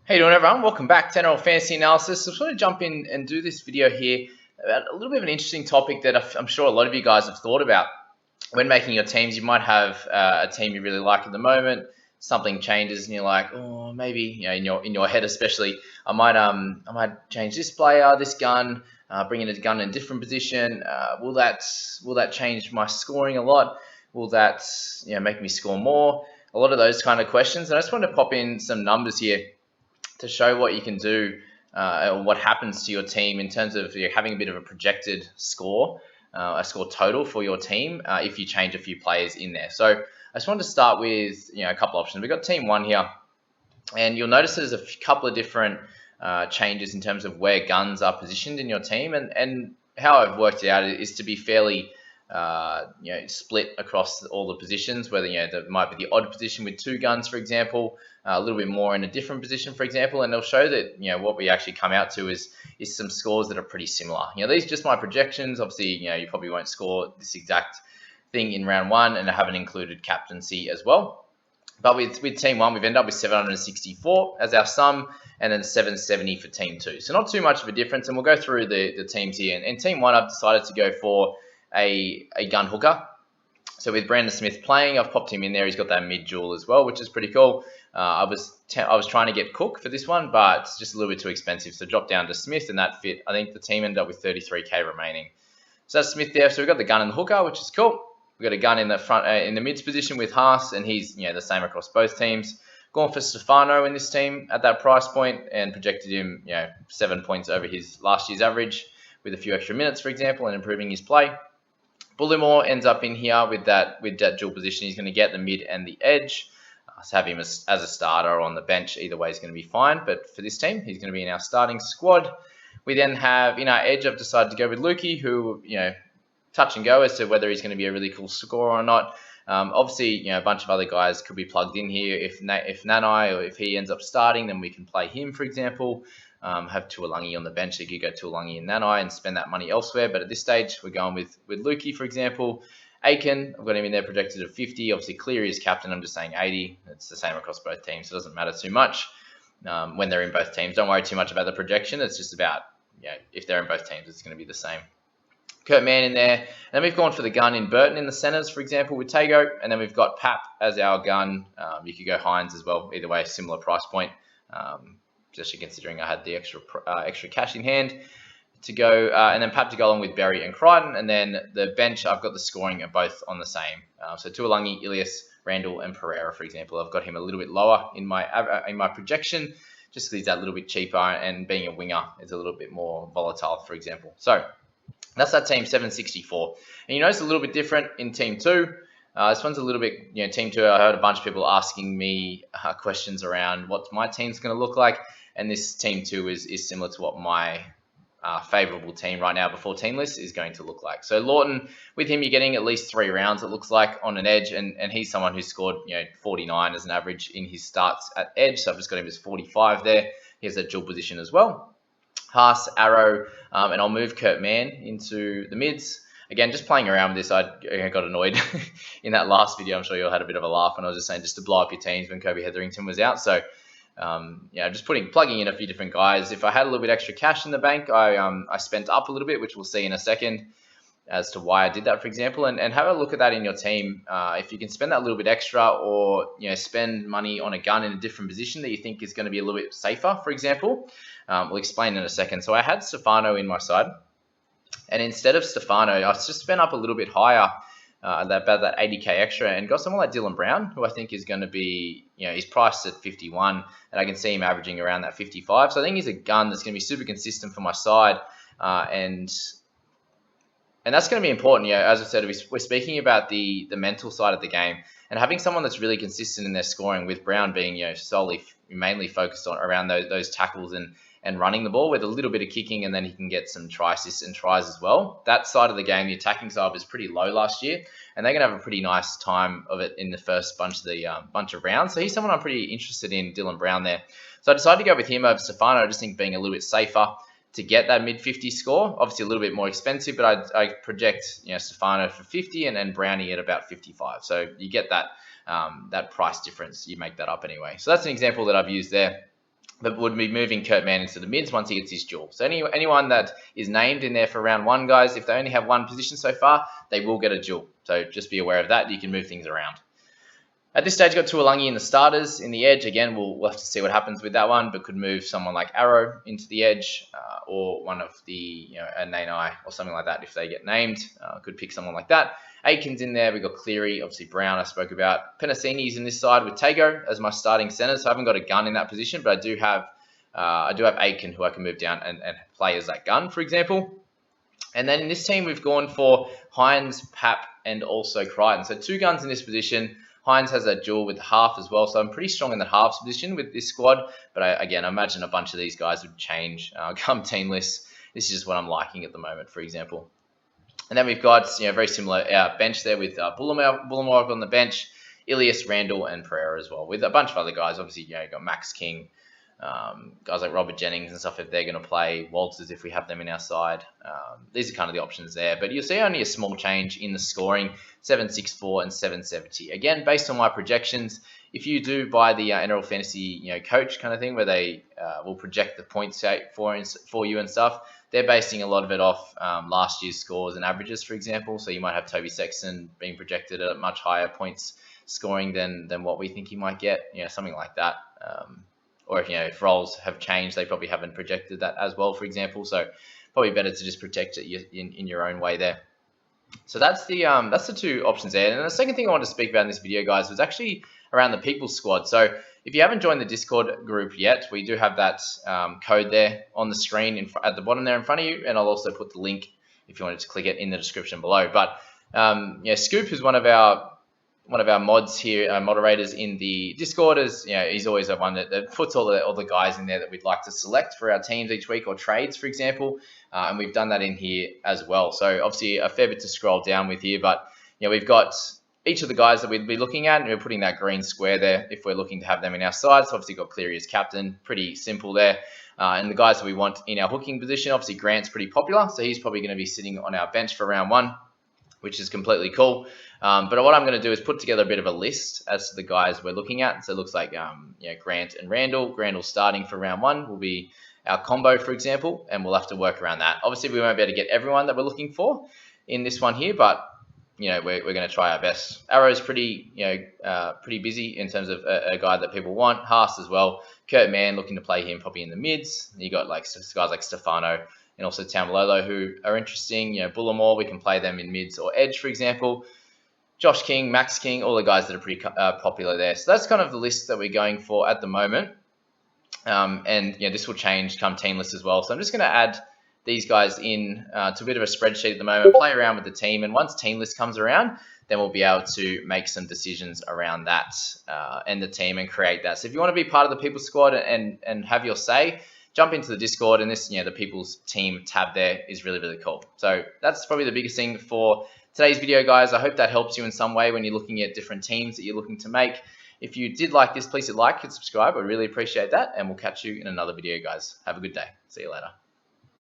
Hey doing everyone, welcome back to NRL Fantasy Analysis. I just want to jump in and do this video here about a little bit of an interesting topic that I'm sure a lot of you guys have thought about when making your teams. You might have a team you really like at the moment, something changes and you're like, oh, maybe, in your head especially, I might change this player, this gun, bring in a gun in a different position. Will that change my scoring a lot? Will that make me score more? A lot of those kind of questions. And I just want to pop in some numbers here to show what you can do or what happens to your team in terms of having a bit of a projected score, a score total for your team if you change a few players in there. So I just wanted to start with a couple options. We've got team one here, and you'll notice there's a couple of different changes in terms of where guns are positioned in your team, and how I've worked it out is to be fairly split across all the positions, whether there might be the odd position with two guns, for example, a little bit more in a different position, for example, and they'll show that what we actually come out to is some scores that are pretty similar. These are just my projections. Obviously, you probably won't score this exact thing in round one, and I haven't included captaincy as well. But with team one, we've ended up with 764 as our sum, and then 770 for team two. So not too much of a difference, and we'll go through the teams here. And in team one, I've decided to go for a gun hooker. So with Brandon Smith playing, I've popped him in there. He's got that mid duel as well, which is pretty cool. I was trying to get Cook for this one, but it's just a little bit too expensive. So dropped down to Smith, and that fit. I think the team ended up with 33k remaining. So that's Smith there. So we've got the gun and the hooker, which is cool. We've got a gun in the front, in the mids position with Haas, and he's the same across both teams. Gone for Stefano in this team at that price point, and projected him 7 points over his last year's average with a few extra minutes, for example, and improving his play. Bullimore ends up in here with that dual position. He's going to get the mid and the edge. So have him as a starter or on the bench. Either way is going to be fine. But for this team, he's going to be in our starting squad. We then have in our edge, I've decided to go with Lukey, who, touch and go as to whether he's going to be a really cool scorer or not. Obviously, a bunch of other guys could be plugged in here. If Nanai or if he ends up starting, then we can play him, for example. Have Tuolangi on the bench. So you could go Tuolangi and Nanai and spend that money elsewhere. But at this stage, we're going with Lukey, for example. Aiken, I've got him in there projected at 50. Obviously, Cleary is captain. I'm just saying 80. It's the same across both teams. So it doesn't matter too much when they're in both teams. Don't worry too much about the projection. It's just about, if they're in both teams, it's going to be the same. Kurt Mann in there. And then we've gone for the gun in Burton in the centres, for example, with Tago. And then we've got Pap as our gun. You could go Hines as well. Either way, similar price point. Especially considering I had the extra cash in hand to go, and then Pap to go along with Berry and Crichton, and then the bench, I've got the scoring of both on the same. So Tuolangi, Ilias, Randall, and Pereira, for example, I've got him a little bit lower in my projection, just because he's that little bit cheaper, and being a winger is a little bit more volatile, for example. So that's that team 764, and you notice a little bit different in team two. This one's a little bit, team two. I heard a bunch of people asking me questions around what my team's going to look like. And this team two is similar to what my favourable team right now before team list is going to look like. So Lawton, with him, you're getting at least 3 rounds, it looks like, on an edge. And he's someone who scored 49 as an average in his starts at edge. So I've just got him as 45 there. He has that dual position as well. Haas, Arrow, and I'll move Kurt Mann into the mids. Again, just playing around with this, I got annoyed in that last video. I'm sure you all had a bit of a laugh when I was just saying just to blow up your teams when Kobe Hetherington was out. So just plugging in a few different guys. If I had a little bit extra cash in the bank, I spent up a little bit, which we'll see in a second as to why I did that, for example, and have a look at that in your team. If you can spend that little bit extra, or spend money on a gun in a different position that you think is going to be a little bit safer, for example, we'll explain in a second. So I had Stefano in my side, and instead of Stefano, I just spent up a little bit higher. About that 80k extra, and got someone like Dylan Brown, who I think is going to be, he's priced at 51, and I can see him averaging around that 55. So I think he's a gun that's going to be super consistent for my side, and that's going to be important. As I said, we're speaking about the mental side of the game, and having someone that's really consistent in their scoring, with Brown being mainly focused on around those tackles and running the ball with a little bit of kicking, and then he can get some try assists and tries as well. That side of the game, the attacking side, was pretty low last year, and they're going to have a pretty nice time of it in the first bunch of rounds. So he's someone I'm pretty interested in, Dylan Brown there. So I decided to go with him over Stefano. I just think being a little bit safer to get that mid-50 score. Obviously a little bit more expensive, but I project Stefano for 50 and then Brownie at about 55. So you get that price difference. You make that up anyway. So that's an example that I've used there. but would be moving Kurt Mann into the mids once he gets his duel. So anyone that is named in there for round 1, guys, if they only have one position so far, they will get a duel. So just be aware of that. You can move things around. At this stage, got Tuolangi in the starters. In the edge, again, we'll have to see what happens with that one, but could move someone like Arrow into the edge, or one of the, a Nanai or something like that if they get named. Could pick someone like that. Aitken's in there. We've got Cleary, obviously Brown I spoke about. Penasini's in this side with Tago as my starting centre, so I haven't got a gun in that position, but I do have Aitken who I can move down and play as that gun, for example. And then in this team, we've gone for Hines, Pap, and also Crichton. So 2 guns in this position. Hines has that duel with half as well, so I'm pretty strong in the halves position with this squad. But again, I imagine a bunch of these guys would change come team lists. This is just what I'm liking at the moment, for example. And then we've got very similar bench there with Bullimore on the bench, Ilias, Randall, and Pereira as well, with a bunch of other guys. Obviously, you've got Max King, guys like Robert Jennings and stuff if they're going to play, Walters if we have them in our side. These are kind of the options there. But you'll see only a small change in the scoring, 764 and 770. Again, based on my projections, if you do buy the NRL Fantasy coach kind of thing where they will project the points for you and stuff, they're basing a lot of it off last year's scores and averages, for example. So you might have Toby Sexton being projected at much higher points scoring than what we think he might get, something like that. Or if roles have changed, they probably haven't projected that as well, for example. So probably better to just protect it in your own way there. So that's the 2 options there. And the second thing I wanted to speak about in this video, guys, was actually around the People's Squad. So if you haven't joined the Discord group yet, we do have that code there on the screen at the bottom there in front of you, and I'll also put the link if you wanted to click it in the description below. But Scoop is one of our mods here, moderators in the Discord. He's always the one that puts all the guys in there that we'd like to select for our teams each week, or trades, for example. And we've done that in here as well. So obviously a fair bit to scroll down with here, but we've got each of the guys that we'd be looking at, and we're putting that green square there if we're looking to have them in our side. So obviously got Cleary as captain, pretty simple there. And the guys that we want in our hooking position, obviously Grant's pretty popular, so he's probably going to be sitting on our bench for round 1, which is completely cool. But what I'm going to do is put together a bit of a list as to the guys we're looking at. So it looks like Grant and Randall. Randall starting for round 1 will be our combo, for example, and we'll have to work around that. Obviously, we won't be able to get everyone that we're looking for in this one here, but we're going to try our best. Arrow's pretty busy in terms of a guy that people want. Haas as well. Kurt Mann, looking to play him probably in the mids. You got guys like Stefano and also Tamalolo who are interesting. Bullimore, we can play them in mids or edge, for example. Josh King, Max King, all the guys that are pretty popular there. So that's kind of the list that we're going for at the moment. And this will change come team list as well. So I'm just going to add these guys in to a bit of a spreadsheet at the moment, play around with the team. And once team list comes around, then we'll be able to make some decisions around that and the team and create that. So if you want to be part of the People's Squad and have your say, jump into the Discord, and this, the People's Team tab there is really, really cool. So that's probably the biggest thing for today's video, guys. I hope that helps you in some way when you're looking at different teams that you're looking to make. If you did like this, please hit like and subscribe. I really appreciate that, and we'll catch you in another video, guys. Have a good day. See you later.